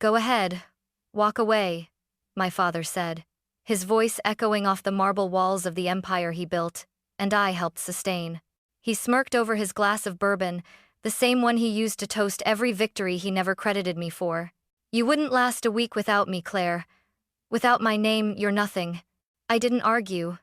Go ahead. Walk away, my father said, his voice echoing off the marble walls of the empire he built, and I helped sustain. He smirked over his glass of bourbon, the same one he used to toast every victory he never credited me for. You wouldn't last a week without me, Claire. Without my name, you're nothing. I didn't argue.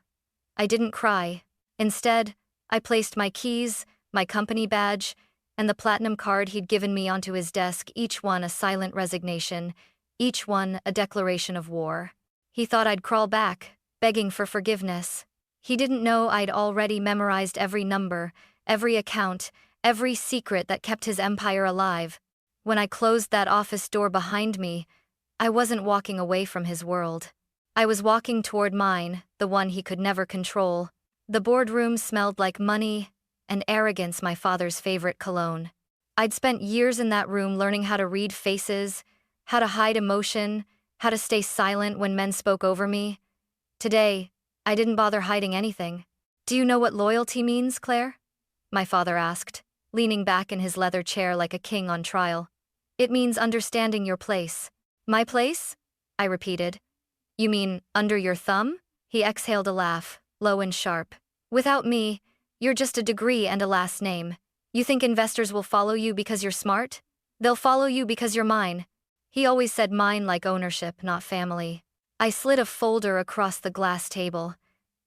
I didn't cry. Instead, I placed my keys, my company badge, and the platinum card he'd given me onto his desk, each one a silent resignation, each one a declaration of war. He thought I'd crawl back, begging for forgiveness. He didn't know I'd already memorized every number, every account, every secret that kept his empire alive. When I closed that office door behind me, I wasn't walking away from his world. I was walking toward mine, the one he could never control. The boardroom smelled like money and arrogance, my father's favorite cologne. I'd spent years in that room learning how to read faces, how to hide emotion, how to stay silent when men spoke over me. Today, I didn't bother hiding anything. Do you know what loyalty means, Claire? My father asked, leaning back in his leather chair like a king on trial. It means understanding your place. My place? I repeated. You mean under your thumb? He exhaled a laugh, low and sharp. Without me, you're just a degree and a last name. You think investors will follow you because you're smart? They'll follow you because you're mine. He always said mine like ownership, not family. I slid a folder across the glass table.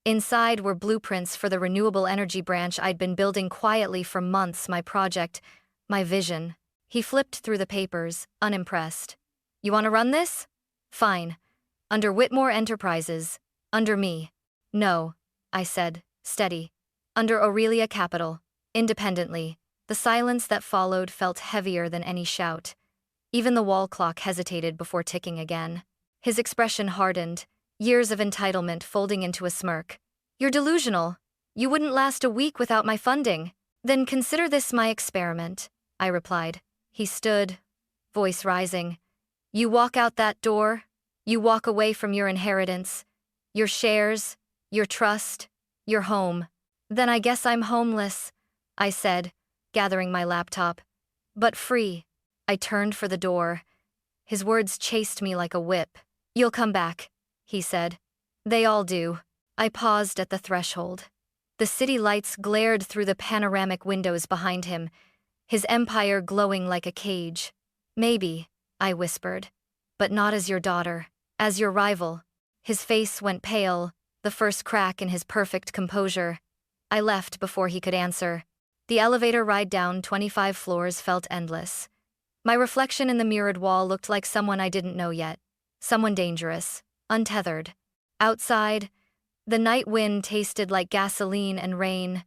Inside were blueprints for the renewable energy branch I'd been building quietly for months, my project, my vision. He flipped through the papers, unimpressed. You want to run this? Fine. Under Whitmore Enterprises. Under me. No, I said, steady. Under Aurelia Capital. Independently. The silence that followed felt heavier than any shout. Even the wall clock hesitated before ticking again. His expression hardened, years of entitlement folding into a smirk. You're delusional. You wouldn't last a week without my funding. Then consider this my experiment, I replied. He stood, voice rising. You walk out that door, you walk away from your inheritance, your shares, your trust, your home. Then I guess I'm homeless, I said, gathering my laptop. But free. I turned for the door. His words chased me like a whip. You'll come back, he said. They all do. I paused at the threshold. The city lights glared through the panoramic windows behind him, his empire glowing like a cage. Maybe, I whispered, but not as your daughter, as your rival. His face went pale, the first crack in his perfect composure. I left before he could answer. The elevator ride down 25 floors felt endless. My reflection in the mirrored wall looked like someone I didn't know yet. Someone dangerous, untethered. Outside, the night wind tasted like gasoline and rain.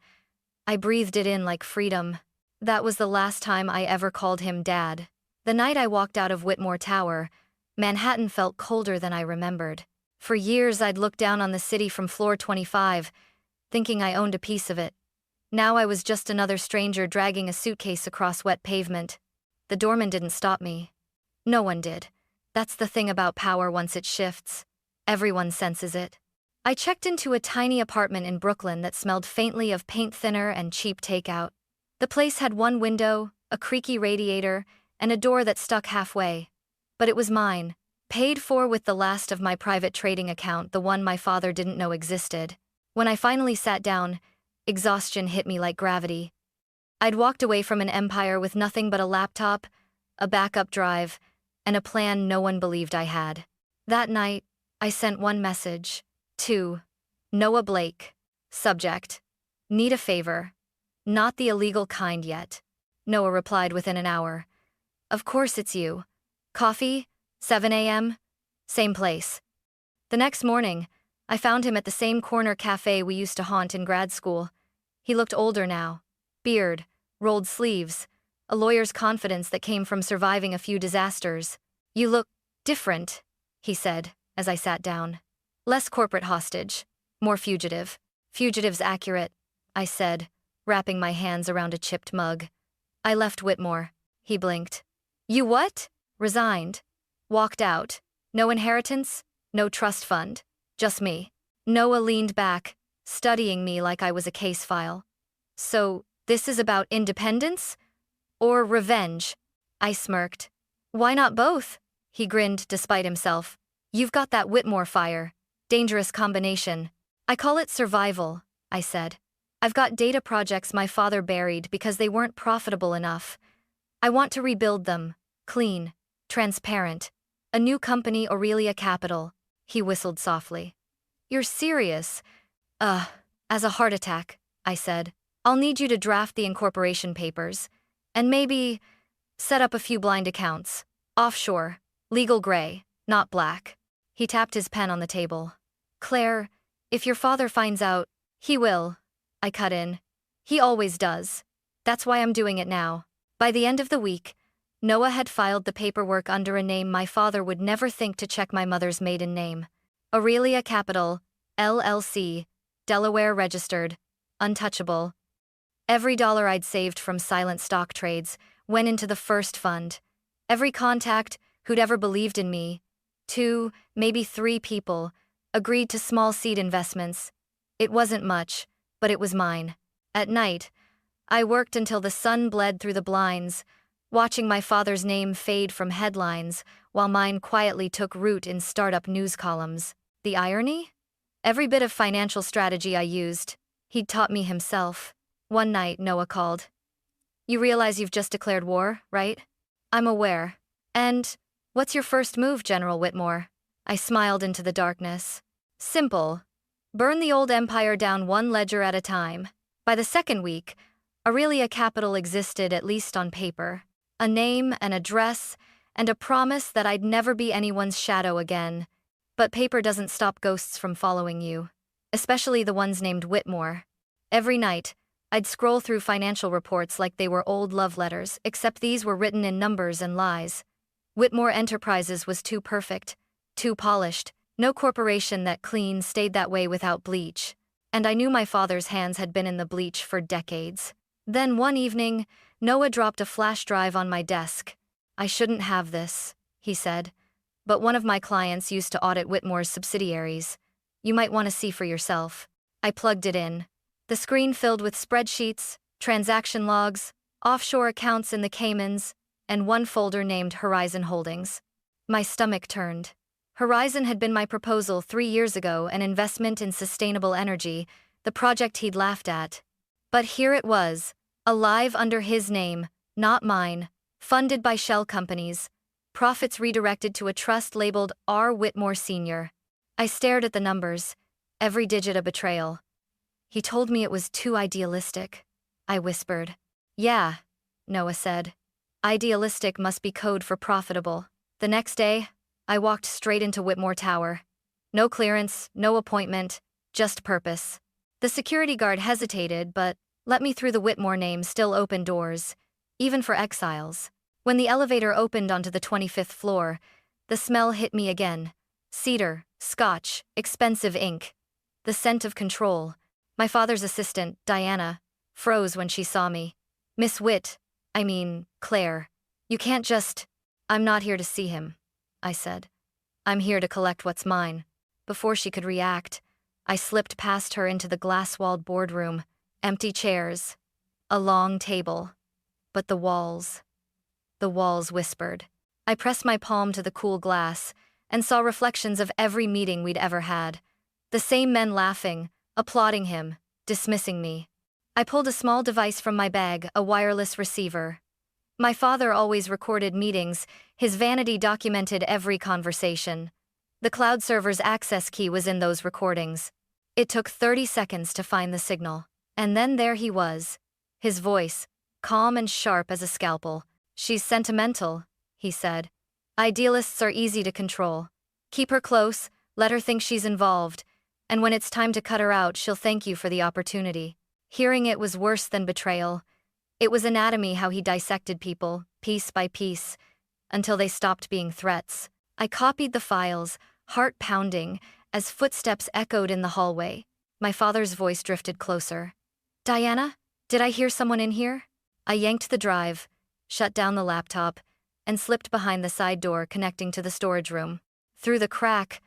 I breathed it in like freedom. That was the last time I ever called him Dad. The night I walked out of Whitmore Tower, Manhattan felt colder than I remembered. For years I'd looked down on the city from floor 25, thinking I owned a piece of it. Now I was just another stranger dragging a suitcase across wet pavement. The doorman didn't stop me. No one did. That's the thing about power once it shifts. Everyone senses it. I checked into a tiny apartment in Brooklyn that smelled faintly of paint thinner and cheap takeout. The place had one window, a creaky radiator, and a door that stuck halfway. But it was mine, paid for with the last of my private trading account, the one my father didn't know existed. When I finally sat down, exhaustion hit me like gravity. I'd walked away from an empire with nothing but a laptop, a backup drive, and a plan no one believed I had. That night, I sent one message. To Noah Blake. Subject: Need a favor. Not the illegal kind yet. Noah replied within an hour. Of course it's you. Coffee? 7 a.m.? Same place. The next morning, I found him at the same corner cafe we used to haunt in grad school. He looked older now. Beard, rolled sleeves, a lawyer's confidence that came from surviving a few disasters. You look different, he said, as I sat down. Less corporate hostage, more fugitive. Fugitive's accurate, I said, wrapping my hands around a chipped mug. I left Whitmore. He blinked. You what? Resigned. Walked out. No inheritance, no trust fund. Just me. Noah leaned back, studying me like I was a case file. So, this is about independence? Or revenge? I smirked. Why not both? He grinned despite himself. You've got that Whitmore fire. Dangerous combination. I call it survival, I said. I've got data projects my father buried because they weren't profitable enough. I want to rebuild them. Clean. Transparent. A new company, Aurelia Capital. He whistled softly. You're serious? As a heart attack, I said. I'll need you to draft the incorporation papers. And maybe set up a few blind accounts. Offshore. Legal gray, not black. He tapped his pen on the table. Claire, if your father finds out, he will. I cut in. He always does. That's why I'm doing it now. By the end of the week, Noah had filed the paperwork under a name my father would never think to check my mother's maiden name. Aurelia Capital, LLC, Delaware registered, untouchable. Every dollar I'd saved from silent stock trades went into the first fund. Every contact who'd ever believed in me, 2, maybe 3 people, agreed to small seed investments. It wasn't much, but it was mine. At night, I worked until the sun bled through the blinds, watching my father's name fade from headlines while mine quietly took root in startup news columns. The irony? Every bit of financial strategy I used, he'd taught me himself. One night, Noah called. You realize you've just declared war, right? I'm aware. And what's your first move, General Whitmore? I smiled into the darkness. Simple. Burn the old empire down one ledger at a time. By the second week, Aurelia Capital existed, at least on paper. A name, an address, and a promise that I'd never be anyone's shadow again. But paper doesn't stop ghosts from following you, especially the ones named Whitmore. Every night, I'd scroll through financial reports like they were old love letters, except these were written in numbers and lies. Whitmore Enterprises was too perfect, too polished. No corporation that clean stayed that way without bleach. And I knew my father's hands had been in the bleach for decades. Then one evening, Noah dropped a flash drive on my desk. I shouldn't have this, he said. But one of my clients used to audit Whitmore's subsidiaries. You might want to see for yourself. I plugged it in. The screen filled with spreadsheets, transaction logs, offshore accounts in the Caymans, and one folder named Horizon Holdings. My stomach turned. Horizon had been my proposal 3 years ago, an investment in sustainable energy, the project he'd laughed at. But here it was, alive under his name, not mine, funded by shell companies, profits redirected to a trust labeled R. Whitmore Sr. I stared at the numbers, every digit a betrayal. He told me it was too idealistic, I whispered. Yeah, Noah said. Idealistic must be code for profitable. The next day, I walked straight into Whitmore Tower. No clearance, no appointment, just purpose. The security guard hesitated, but let me through. The Whitmore name still opened doors, even for exiles. When the elevator opened onto the 25th floor, the smell hit me again. Cedar, scotch, expensive ink. The scent of control. My father's assistant, Diana, froze when she saw me. Miss Claire, you can't just... I'm not here to see him, I said. I'm here to collect what's mine. Before she could react, I slipped past her into the glass-walled boardroom. Empty chairs. A long table. But the walls whispered. I pressed my palm to the cool glass and saw reflections of every meeting we'd ever had. The same men laughing, applauding him, dismissing me. I pulled a small device from my bag, a wireless receiver. My father always recorded meetings, his vanity documented every conversation. The cloud server's access key was in those recordings. It took 30 seconds to find the signal. And then there he was. His voice, calm and sharp as a scalpel. She's sentimental, he said. Idealists are easy to control. Keep her close, let her think she's involved, and when it's time to cut her out, she'll thank you for the opportunity. Hearing it was worse than betrayal. It was anatomy how he dissected people, piece by piece, until they stopped being threats. I copied the files, heart pounding, as footsteps echoed in the hallway. My father's voice drifted closer. Diana, did I hear someone in here? I yanked the drive, shut down the laptop, and slipped behind the side door connecting to the storage room. Through the crack,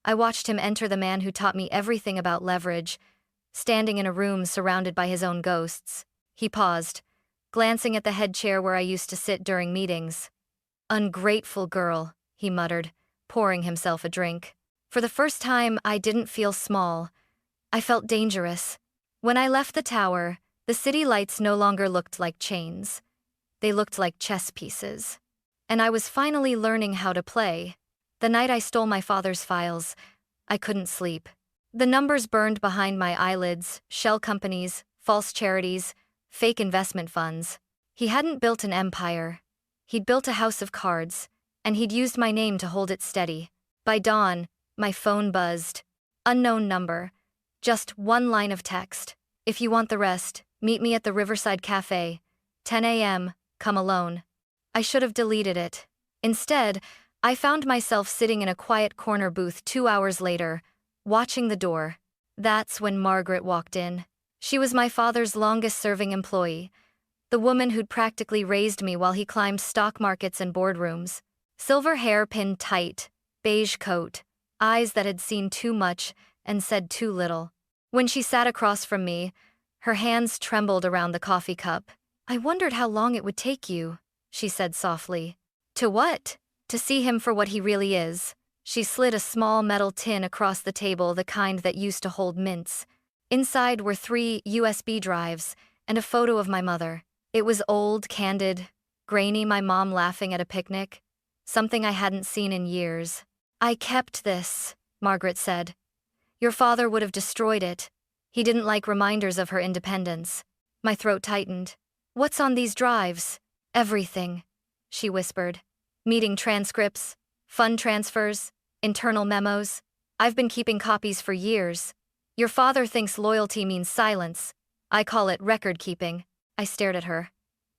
I watched him enter, the man who taught me everything about leverage, standing in a room surrounded by his own ghosts. He paused, glancing at the head chair where I used to sit during meetings. Ungrateful girl, he muttered, pouring himself a drink. For the first time, I didn't feel small. I felt dangerous. When I left the tower, the city lights no longer looked like chains. They looked like chess pieces. And I was finally learning how to play. The night I stole my father's files, I couldn't sleep. The numbers burned behind my eyelids: shell companies, false charities, fake investment funds. He hadn't built an empire. He'd built a house of cards, and he'd used my name to hold it steady. By dawn, my phone buzzed. Unknown number. Just one line of text. If you want the rest, meet me at the Riverside Cafe. 10 a.m., come alone. I should have deleted it. Instead, I found myself sitting in a quiet corner booth 2 hours later, watching the door. That's when Margaret walked in. She was my father's longest-serving employee, the woman who'd practically raised me while he climbed stock markets and boardrooms. Silver hair pinned tight, beige coat, eyes that had seen too much and said too little. When she sat across from me, her hands trembled around the coffee cup. "I wondered how long it would take you," she said softly. "To what?" "To see him for what he really is." She slid a small metal tin across the table, the kind that used to hold mints. Inside were 3 USB drives and a photo of my mother. It was old, candid, grainy, my mom laughing at a picnic, something I hadn't seen in years. "I kept this," Margaret said. "Your father would have destroyed it. He didn't like reminders of her independence." My throat tightened. "What's on these drives?" "Everything," she whispered. "Meeting transcripts, fund transfers, internal memos. I've been keeping copies for years. Your father thinks loyalty means silence. I call it record keeping." I stared at her.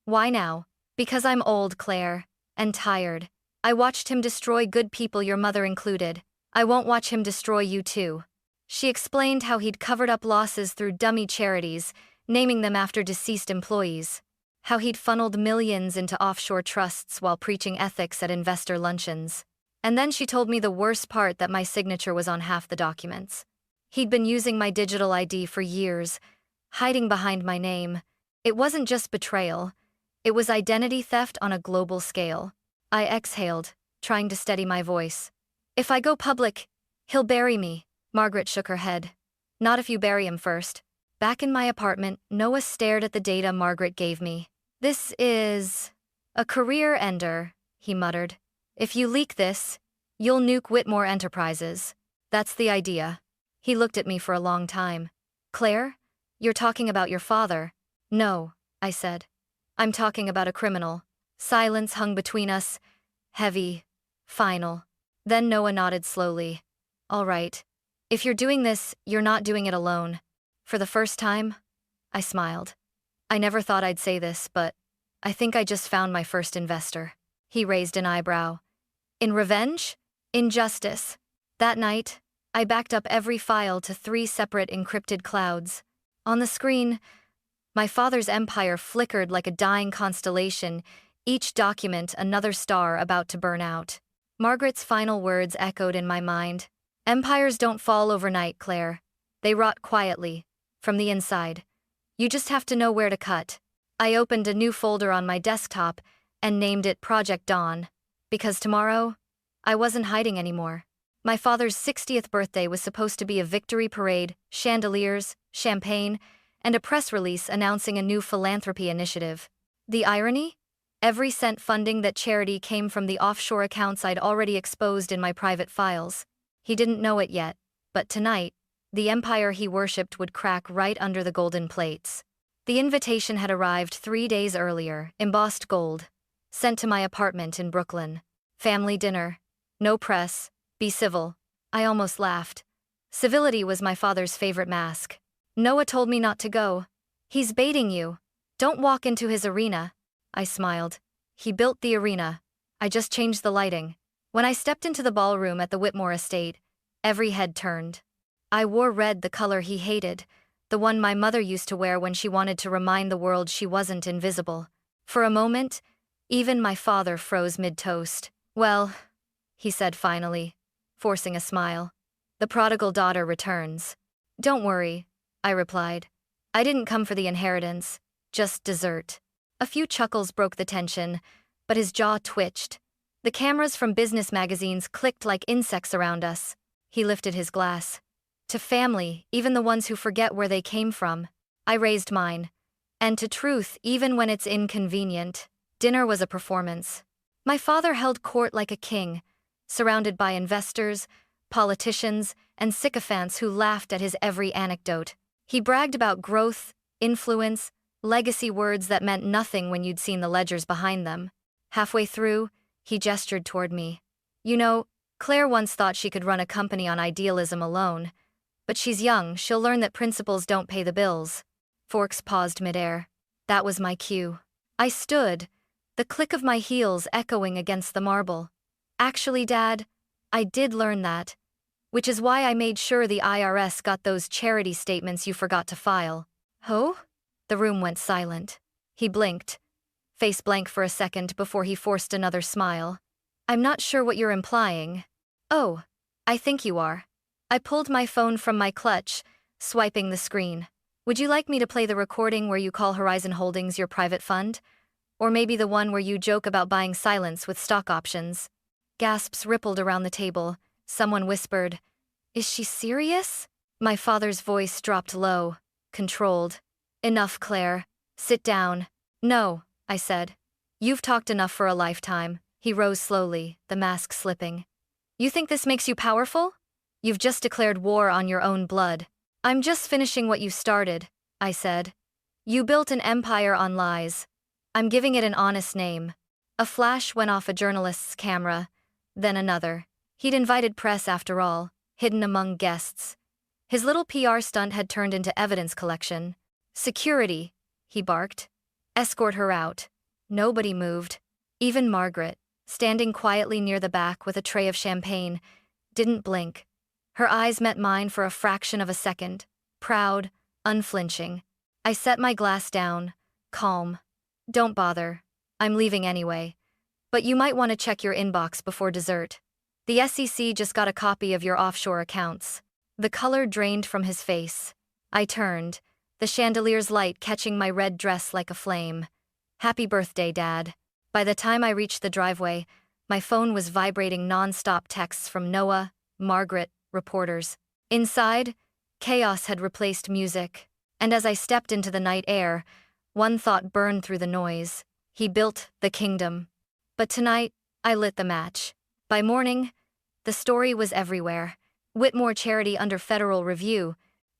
"Why now?" "Because I'm old, Claire, and tired. I watched him destroy good people, your mother included. I won't watch him destroy you too." She explained how he'd covered up losses through dummy charities, naming them after deceased employees. How he'd funneled millions into offshore trusts while preaching ethics at investor luncheons. And then she told me the worst part, that my signature was on half the documents. He'd been using my digital ID for years, hiding behind my name. It wasn't just betrayal. It was identity theft on a global scale. I exhaled, trying to steady my voice. "If I go public, he'll bury me." Margaret shook her head. "Not if you bury him first." Back in my apartment, Noah stared at the data Margaret gave me. "This is a career ender," he muttered. "If you leak this, you'll nuke Whitmore Enterprises. That's the idea." He looked at me for a long time. "Claire, you're talking about your father." "No," I said. "I'm talking about a criminal." Silence hung between us, heavy, final. Then Noah nodded slowly. "All right. If you're doing this, you're not doing it alone." For the first time, I smiled. "I never thought I'd say this, but I think I just found my first investor." He raised an eyebrow. "In revenge? In justice?" That night, I backed up every file to 3 separate encrypted clouds. On the screen, my father's empire flickered like a dying constellation, each document another star about to burn out. Margaret's final words echoed in my mind. "Empires don't fall overnight, Claire. They rot quietly, from the inside. You just have to know where to cut." I opened a new folder on my desktop and named it Project Dawn, because tomorrow, I wasn't hiding anymore. My father's 60th birthday was supposed to be a victory parade, chandeliers, champagne, and a press release announcing a new philanthropy initiative. The irony? Every cent funding that charity came from the offshore accounts I'd already exposed in my private files. He didn't know it yet, but tonight, the empire he worshipped would crack right under the golden plates. The invitation had arrived 3 days earlier, embossed gold, sent to my apartment in Brooklyn. Family dinner. No press. Be civil. I almost laughed. Civility was my father's favorite mask. "Noah told me not to go. He's baiting you. Don't walk into his arena." I smiled. He built the arena. I just changed the lighting. When I stepped into the ballroom at the Whitmore estate, every head turned. I wore red, the color he hated, the one my mother used to wear when she wanted to remind the world she wasn't invisible. For a moment, even my father froze mid-toast. "Well," he said finally, forcing a smile, "the prodigal daughter returns." "Don't worry," I replied. "I didn't come for the inheritance, just dessert." A few chuckles broke the tension, but his jaw twitched. The cameras from business magazines clicked like insects around us. He lifted his glass. To family, even the ones who forget where they came from. I raised mine. And to truth, even when it's inconvenient. Dinner was a performance. My father held court like a king, surrounded by investors, politicians, and sycophants who laughed at his every anecdote. He bragged about growth, influence, legacy, words that meant nothing when you'd seen the ledgers behind them. Halfway through, he gestured toward me. You know, Claire once thought she could run a company on idealism alone. But she's young, she'll learn that principles don't pay the bills. Forks paused midair. That was my cue. I stood, the click of my heels echoing against the marble. Actually, Dad, I did learn that. Which is why I made sure the IRS got those charity statements you forgot to file. Huh? The room went silent. He blinked, face blank for a second before he forced another smile. I'm not sure what you're implying. Oh, I think you are. I pulled my phone from my clutch, swiping the screen. Would you like me to play the recording where you call Horizon Holdings your private fund? Or maybe the one where you joke about buying silence with stock options? Gasps rippled around the table. Someone whispered, "Is she serious?" My father's voice dropped low, controlled. Enough, Claire. Sit down. No, I said. You've talked enough for a lifetime. He rose slowly, the mask slipping. You think this makes you powerful? You've just declared war on your own blood. I'm just finishing what you started, I said. You built an empire on lies. I'm giving it an honest name. A flash went off a journalist's camera, then another. He'd invited press after all, hidden among guests. His little PR stunt had turned into evidence collection. Security, he barked. Escort her out. Nobody moved. Even Margaret, standing quietly near the back with a tray of champagne, didn't blink. Her eyes met mine for a fraction of a second, proud, unflinching. I set my glass down, calm. Don't bother. I'm leaving anyway. But you might want to check your inbox before dessert. The SEC just got a copy of your offshore accounts. The color drained from his face. I turned, the chandelier's light catching my red dress like a flame. Happy birthday, Dad. By the time I reached the driveway, my phone was vibrating non-stop texts from Noah, Margaret, reporters. Inside, chaos had replaced music. And as I stepped into the night air, one thought burned through the noise. He built the kingdom. But tonight, I lit the match. By morning, the story was everywhere. Whitmore charity under federal review.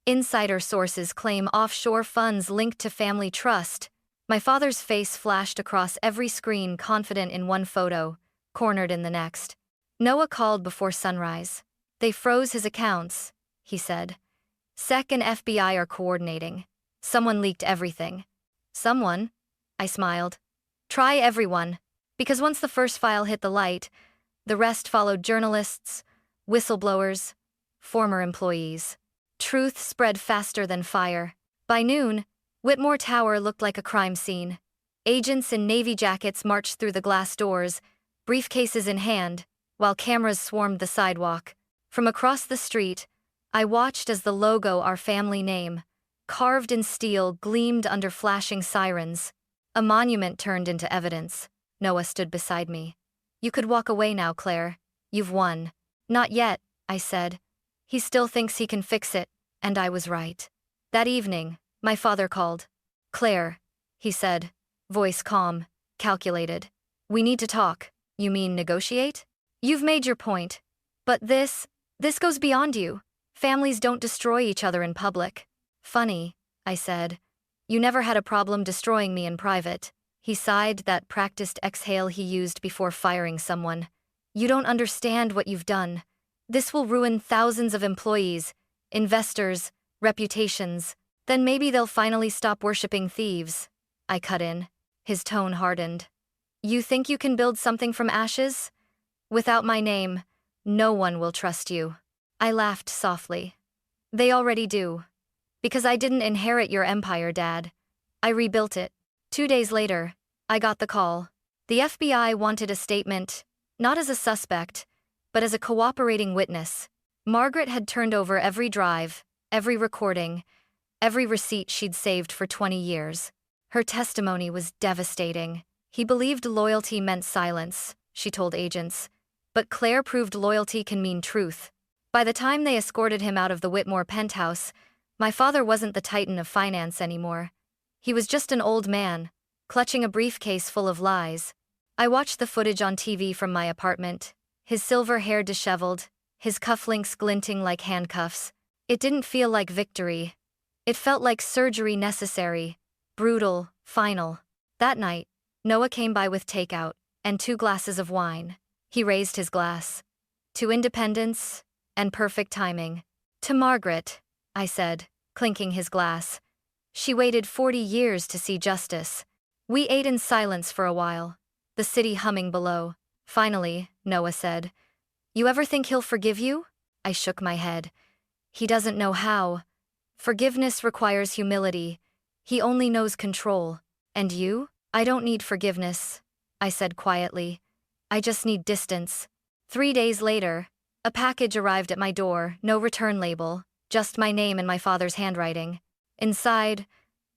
Insider sources claim offshore funds linked to family trust. My father's face flashed across every screen, confident in one photo, cornered in the next. Noah called before sunrise. They froze his accounts, he said. SEC and FBI are coordinating. Someone leaked everything. Someone? I smiled. Try everyone. Because once the first file hit the light, the rest followed: journalists, whistleblowers, former employees. Truth spread faster than fire. By noon, Whitmore Tower looked like a crime scene. Agents in navy jackets marched through the glass doors, briefcases in hand, while cameras swarmed the sidewalk. From across the street, I watched as the logo, our family name, carved in steel, gleamed under flashing sirens. A monument turned into evidence. Noah stood beside me. You could walk away now, Claire. You've won. Not yet, I said. He still thinks he can fix it, and I was right. That evening, my father called. Claire, he said, voice calm, calculated. We need to talk. You mean negotiate? You've made your point. But this goes beyond you. Families don't destroy each other in public. Funny, I said. You never had a problem destroying me in private. He sighed, that practiced exhale he used before firing someone. You don't understand what you've done. This will ruin thousands of employees, investors, reputations. Then maybe they'll finally stop worshipping thieves. I cut in. His tone hardened. You think you can build something from ashes? Without my name, no one will trust you. I laughed softly. They already do. Because I didn't inherit your empire, Dad. I rebuilt it. 2 days later, I got the call. The FBI wanted a statement, not as a suspect, but as a cooperating witness. Margaret had turned over every drive, every recording, every receipt she'd saved for 20 years. Her testimony was devastating. He believed loyalty meant silence, she told agents. But Claire proved loyalty can mean truth. By the time they escorted him out of the Whitmore penthouse, my father wasn't the titan of finance anymore. He was just an old man, clutching a briefcase full of lies. I watched the footage on TV from my apartment, his silver hair disheveled, his cufflinks glinting like handcuffs. It didn't feel like victory. It felt like surgery necessary, brutal, final. That night, Noah came by with takeout and 2 glasses of wine. He raised his glass. To independence and perfect timing. To Margaret, I said, clinking his glass. She waited 40 years to see justice. We ate in silence for a while, the city humming below. Finally, Noah said, "You ever think he'll forgive you?" I shook my head. "He doesn't know how. Forgiveness requires humility. He only knows control. And you?" "I don't need forgiveness," I said quietly. "I just need distance." 3 days later, a package arrived at my door, no return label, just my name and my father's handwriting. Inside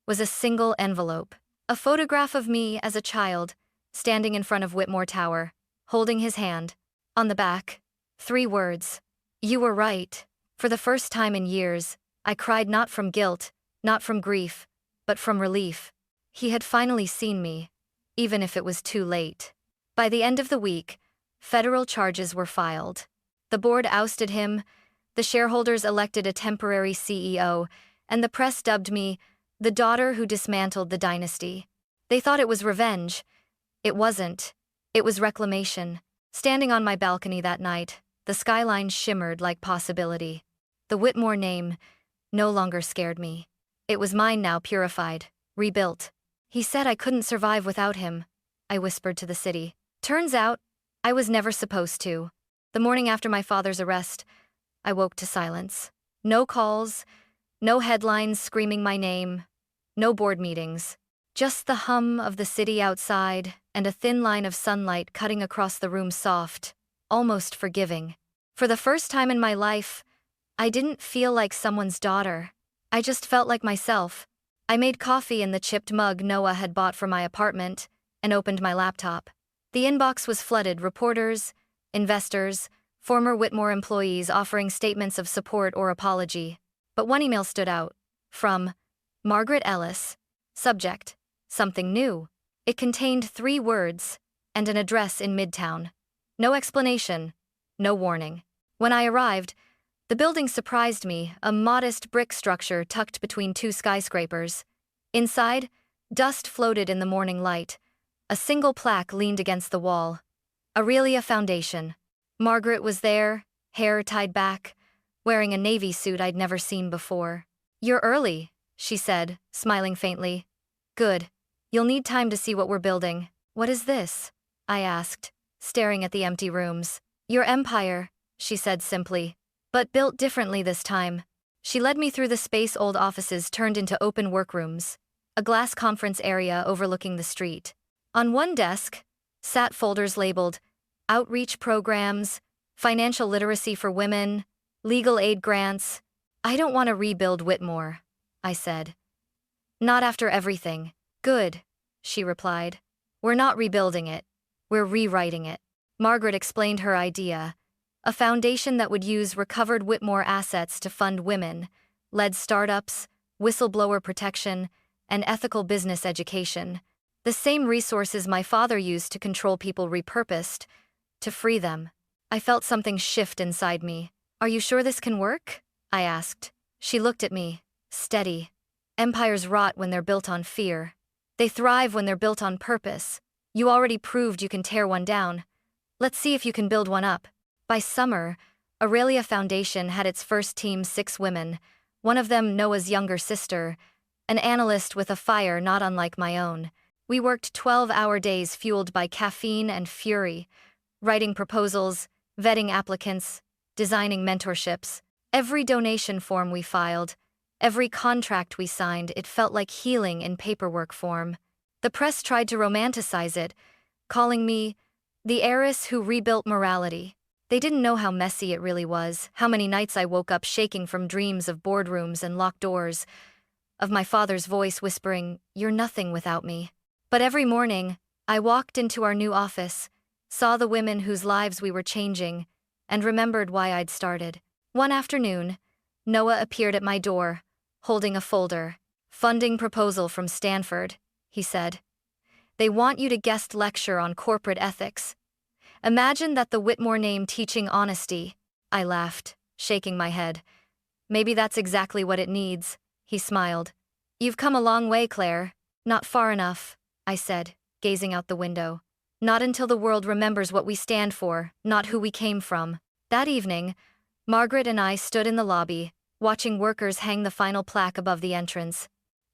was a single envelope, a photograph of me as a child, standing in front of Whitmore Tower, holding his hand. On the back, 3 words. "You were right." For the first time in years, I cried not from guilt, not from grief, but from relief. He had finally seen me, even if it was too late. By the end of the week, federal charges were filed. The board ousted him, the shareholders elected a temporary CEO, and the press dubbed me the daughter who dismantled the dynasty. They thought it was revenge. It wasn't. It was reclamation. Standing on my balcony that night, the skyline shimmered like possibility. The Whitmore name no longer scared me. It was mine now, purified, rebuilt. "He said I couldn't survive without him," I whispered to the city. Turns out, I was never supposed to. The morning after my father's arrest, I woke to silence. No calls, no headlines screaming my name, no board meetings. Just the hum of the city outside and a thin line of sunlight cutting across the room, soft, almost forgiving. For the first time in my life, I didn't feel like someone's daughter. I just felt like myself. I made coffee in the chipped mug Noah had bought for my apartment and opened my laptop. The inbox was flooded, reporters, investors, former Whitmore employees offering statements of support or apology. But one email stood out. From Margaret Ellis. Subject: something new. It contained 3 words and an address in Midtown. No explanation, no warning. When I arrived, the building surprised me, a modest brick structure tucked between 2 skyscrapers. Inside, dust floated in the morning light. A single plaque leaned against the wall. Aurelia Foundation. Margaret was there, hair tied back, wearing a navy suit I'd never seen before. "You're early," she said, smiling faintly. "Good. You'll need time to see what we're building." "What is this?" I asked, staring at the empty rooms. "Your empire," she said simply. "But built differently this time." She led me through the space old offices turned into open workrooms, a glass conference area overlooking the street. On one desk sat folders labeled outreach programs, financial literacy for women, legal aid grants. "I don't want to rebuild Whitmore," I said. "Not after everything." "Good," she replied. "We're not rebuilding it. We're rewriting it." Margaret explained her idea. A foundation that would use recovered Whitmore assets to fund women-led startups, whistleblower protection, and ethical business education. The same resources my father used to control people repurposed to free them. I felt something shift inside me. "Are you sure this can work?" I asked. She looked at me, steady. "Empires rot when they're built on fear. They thrive when they're built on purpose. You already proved you can tear one down. Let's see if you can build one up." By summer, Aurelia Foundation had its first team, 6 women, one of them Noah's younger sister, an analyst with a fire not unlike my own. We worked 12-hour days fueled by caffeine and fury, writing proposals, vetting applicants, designing mentorships. Every donation form we filed, every contract we signed, it felt like healing in paperwork form. The press tried to romanticize it, calling me the heiress who rebuilt morality. They didn't know how messy it really was, how many nights I woke up shaking from dreams of boardrooms and locked doors, of my father's voice whispering, "You're nothing without me." But every morning, I walked into our new office, saw the women whose lives we were changing, and remembered why I'd started. One afternoon, Noah appeared at my door, holding a folder. "Funding proposal from Stanford," he said. "They want you to guest lecture on corporate ethics. Imagine that, the Whitmore name teaching honesty." I laughed, shaking my head. "Maybe that's exactly what it needs," he smiled. "You've come a long way, Claire." "Not far enough," I said, gazing out the window. "Not until the world remembers what we stand for, not who we came from." That evening, Margaret and I stood in the lobby, watching workers hang the final plaque above the entrance.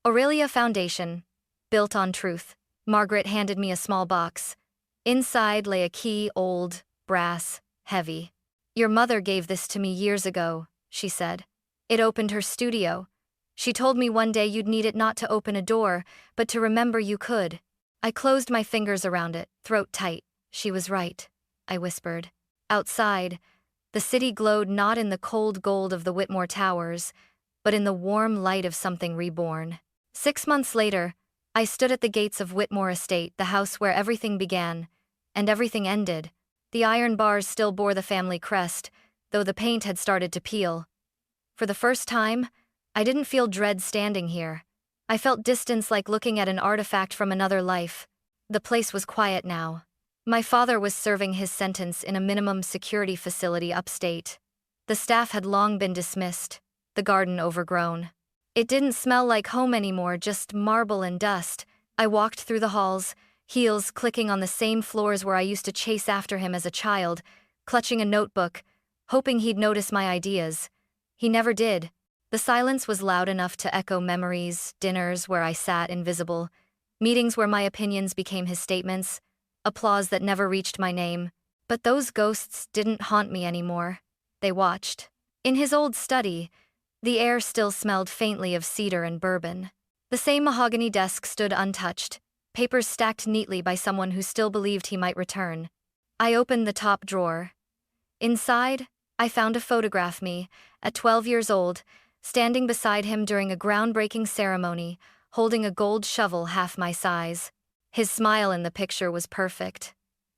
"Aurelia Foundation, built on truth." Margaret handed me a small box. Inside lay a key, old, brass, heavy. "Your mother gave this to me years ago," she said. "It opened her studio. She told me one day you'd need it not to open a door, but to remember you could." I closed my fingers around it, throat tight. "She was right," I whispered. Outside, the city glowed not in the cold gold of the Whitmore towers, but in the warm light of something reborn. 6 months later, I stood at the gates of Whitmore Estate, the house where everything began, and everything ended. The iron bars still bore the family crest, though the paint had started to peel. For the first time, I didn't feel dread standing here. I felt distance, like looking at an artifact from another life. The place was quiet now. My father was serving his sentence in a minimum security facility upstate. The staff had long been dismissed, the garden overgrown. It didn't smell like home anymore, just marble and dust. I walked through the halls, heels clicking on the same floors where I used to chase after him as a child, clutching a notebook, hoping he'd notice my ideas. He never did. The silence was loud enough to echo memories, dinners where I sat invisible, meetings where my opinions became his statements, applause that never reached my name. But those ghosts didn't haunt me anymore. They watched. In his old study, the air still smelled faintly of cedar and bourbon. The same mahogany desk stood untouched, papers stacked neatly by someone who still believed he might return. I opened the top drawer. Inside, I found a photograph me, at 12 years old, standing beside him during a groundbreaking ceremony, holding a gold shovel half my size. His smile in the picture was perfect.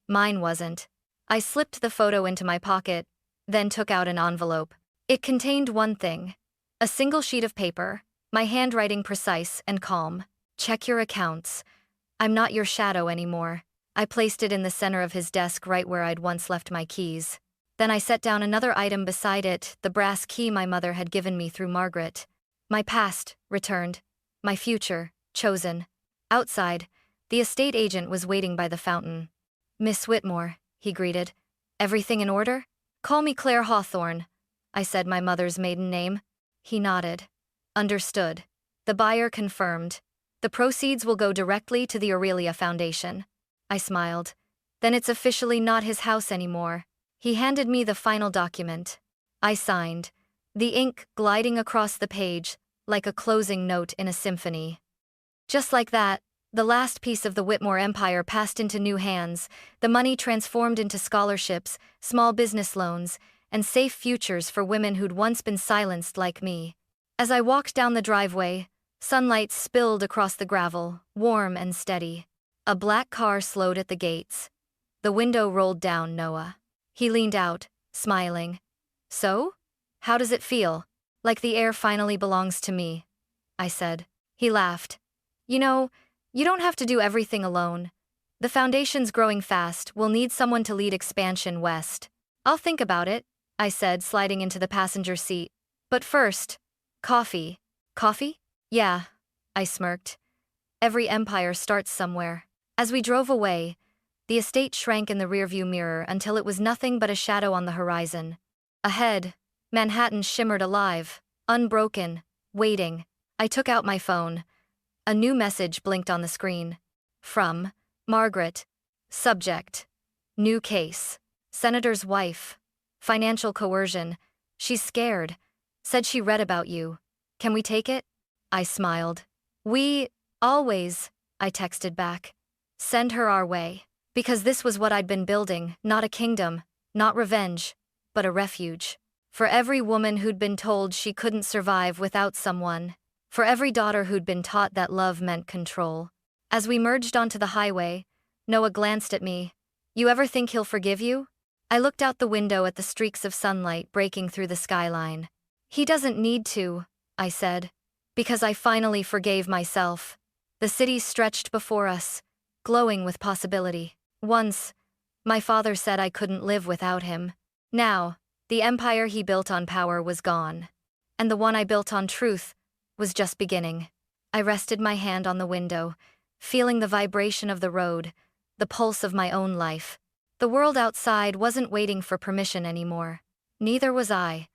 Mine wasn't. I slipped the photo into my pocket, then took out an envelope. It contained one thing: a single sheet of paper, my handwriting precise and calm. "Check your accounts. I'm not your shadow anymore." I placed it in the center of his desk, right where I'd once left my keys. Then I set down another item beside it, the brass key my mother had given me through Margaret. My past, returned. My future, chosen. Outside, the estate agent was waiting by the fountain. "Miss Whitmore," he greeted. "Everything in order?" "Call me Claire Hawthorne," I said, my mother's maiden name. He nodded. "Understood." The buyer confirmed. "The proceeds will go directly to the Aurelia Foundation." I smiled. "Then it's officially not his house anymore." He handed me the final document. I signed, the ink gliding across the page, like a closing note in a symphony. Just like that, the last piece of the Whitmore empire passed into new hands, the money transformed into scholarships, small business loans, and safe futures for women who'd once been silenced like me. As I walked down the driveway, sunlight spilled across the gravel, warm and steady. A black car slowed at the gates. The window rolled down. Noah. He leaned out, smiling. "So? How does it feel?" "Like the air finally belongs to me," I said. He laughed. "You know, you don't have to do everything alone. The foundation's growing fast. We'll need someone to lead expansion west." "I'll think about it," I said, sliding into the passenger seat. "But first, coffee." "Coffee?" "Yeah," I smirked. "Every empire starts somewhere." As we drove away, the estate shrank in the rearview mirror until it was nothing but a shadow on the horizon. Ahead, Manhattan shimmered alive, unbroken, waiting. I took out my phone. A new message blinked on the screen. From Margaret. Subject: new case. Senator's wife. Financial coercion. She's scared. Said she read about you. Can we take it? I smiled. We, always, I texted back. Send her our way. Because this was what I'd been building, not a kingdom, not revenge, but a refuge. For every woman who'd been told she couldn't survive without someone. For every daughter who'd been taught that love meant control. As we merged onto the highway, Noah glanced at me, You ever think he'll forgive you? I looked out the window at the streaks of sunlight breaking through the skyline. He doesn't need to, I said, because I finally forgave myself. The city stretched before us, glowing with possibility. Once, my father said I couldn't live without him. Now, the empire he built on power was gone. And the one I built on truth was just beginning. I rested my hand on the window, feeling the vibration of the road, the pulse of my own life. The world outside wasn't waiting for permission anymore. Neither was I.